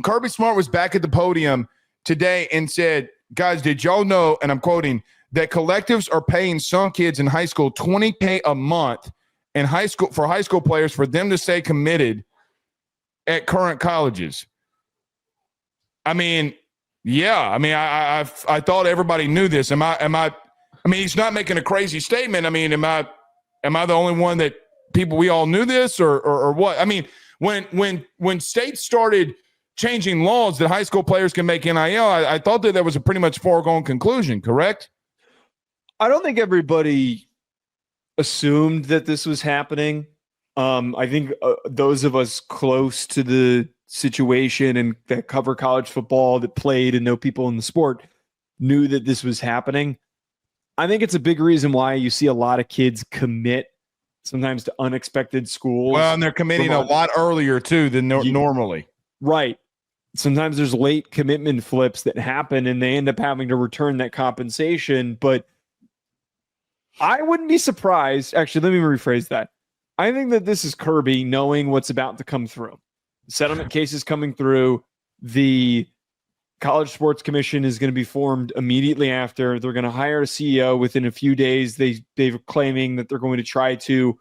Kirby Smart was back at the podium today and said, guys, did y'all know, and I'm quoting, that collectives are paying some kids in high school $20K a month in high school for high school players for them to stay committed at current colleges. I mean, yeah. I mean, I thought everybody knew this. Am I mean, he's not making a crazy statement. I mean, am I the only one that we all knew this or what? I mean, when states started changing laws that high school players can make NIL, I thought that was a pretty much foregone conclusion, correct? I don't think everybody assumed that this was happening. I think those of us close to the situation and that cover college football, that played and know people in the sport, knew that this was happening. I think it's a big reason why you see a lot of kids commit sometimes to unexpected schools. Well, and they're committing a lot earlier too than normally. Right. Sometimes there's late commitment flips that happen and they end up having to return that compensation. But I wouldn't be surprised. Actually, let me rephrase that. I think that this is Kirby knowing what's about to come through. Settlement cases coming through. The College Sports Commission is going to be formed immediately after. They're going to hire a CEO within a few days. They're claiming that they're going to try to,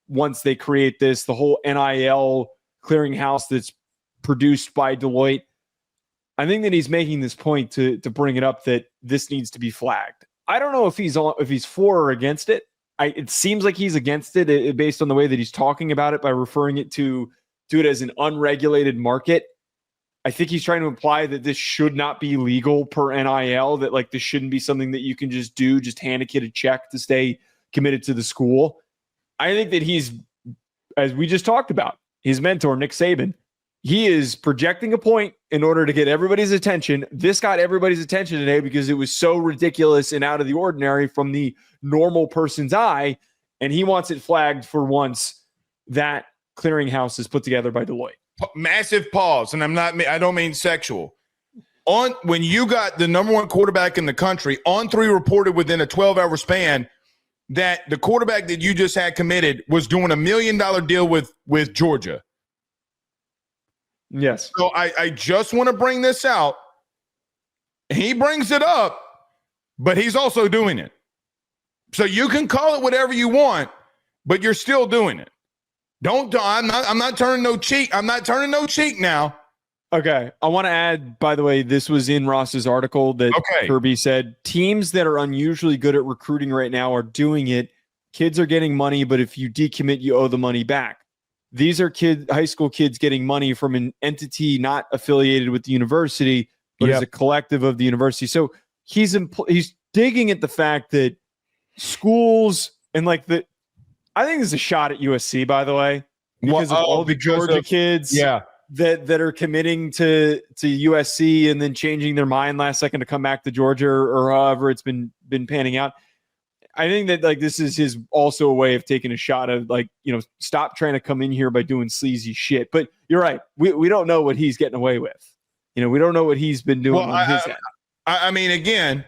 once they create this, the whole NIL clearinghouse that's produced by Deloitte. I think that he's making this point to bring it up that this needs to be flagged. I don't know if he's for or against it. It seems like he's against it based on the way that he's talking about it by referring it to it as an unregulated market. I think he's trying to imply that this should not be legal per NIL, that like this shouldn't be something that you can just do, just hand a kid a check to stay committed to the school. I think that he's, as we just talked about, his mentor, Nick Saban, he is projecting a point in order to get everybody's attention. This got everybody's attention today because it was so ridiculous and out of the ordinary from the normal person's eye, and he wants it flagged for once that clearinghouse is put together by Deloitte. Massive pause, and I don't mean sexual. When you got the number one quarterback in the country, On3 reported within a 12-hour span that the quarterback that you just had committed was doing $1 million deal with Georgia. Yes. So I just want to bring this out. He brings it up, but he's also doing it. So you can call it whatever you want, but you're still doing it. I'm not turning no cheek. I'm not turning no cheek now. Okay. I want to add, by the way, this was in Ross's article that Kirby said teams that are unusually good at recruiting right now are doing it. Kids are getting money, but if you decommit, you owe the money back. These are high school kids getting money from an entity not affiliated with the university, but as a collective of the university. So he's digging at the fact that schools and I think there's a shot at USC, by the way, because of all the Georgia kids that are committing to USC and then changing their mind last second to come back to Georgia or however it's been panning out. I think that this is his also a way of taking a shot of stop trying to come in here by doing sleazy shit. But you're right. We don't know what he's getting away with. We don't know what he's been doing on his end. I mean, again,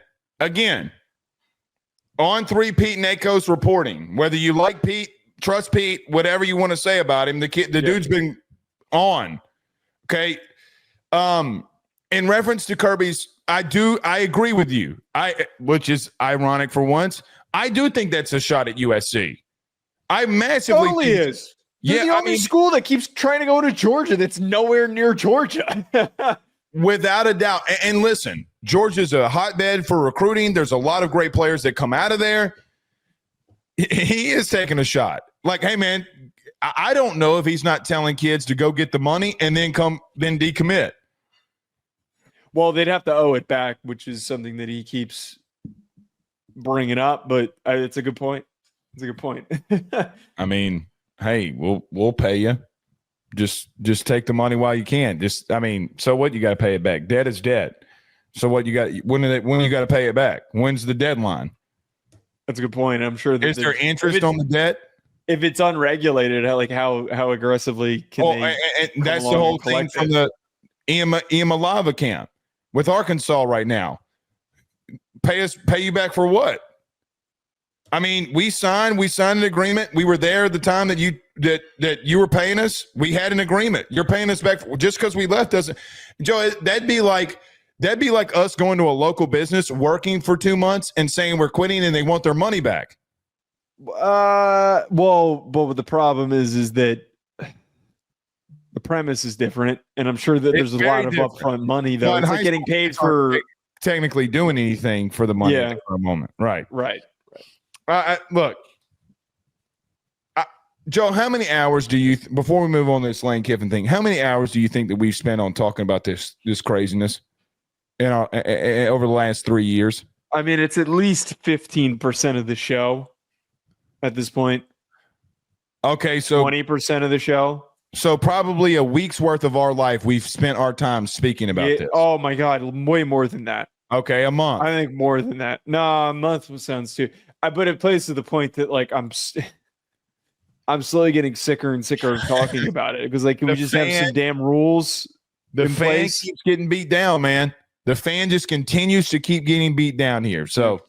On3 Pete Nako's reporting, whether you like Pete, trust Pete, whatever you want to say about him, the dude's been on. Okay. In reference to Kirby's, I agree with you. Which is ironic for once. I do think that's a shot at USC. I massively totally is. You're the only school that keeps trying to go to Georgia that's nowhere near Georgia. Without a doubt. And listen, Georgia's a hotbed for recruiting. There's a lot of great players that come out of there. He is taking a shot. Hey, man, I don't know if he's not telling kids to go get the money and then decommit. Well, they'd have to owe it back, which is something that he keeps bringing up. But it's a good point. It's a good point. I mean, hey, we'll pay you. Just take the money while you can. So what? You got to pay it back. Debt is debt. So what? You got when you got to pay it back? When's the deadline? That's a good point. I'm sure. Is there interest on the debt? If it's unregulated, how aggressively can they? And that's the whole thing from the Lava camp with Arkansas right now. Pay you back for what? I mean, we signed an agreement. We were there at the time that that you were paying us. We had an agreement. You're paying us back just because we left doesn't. Joe, that'd be like us going to a local business, working for 2 months, and saying we're quitting, and they want their money back. Well, but the problem is that the premise is different, and I'm sure that there's a lot of upfront money though. It's like getting paid for technically doing anything for the money for a moment, right? Look, Joe, how many hours do you before we move on to this Lane Kiffin thing? How many hours do you think that we've spent on talking about this craziness over the last 3 years? I mean, it's at least 15% of the show at this point. Okay, so 20% of the show. So probably a week's worth of our life we've spent our time speaking about this. Oh my God, way more than that. Okay, a month. I think more than that. No, a month sounds too. But it plays to the point that like I'm slowly getting sicker and sicker of talking about it because like can we just have some damn rules? The fan keeps getting beat down, man. The fan just continues to keep getting beat down here. So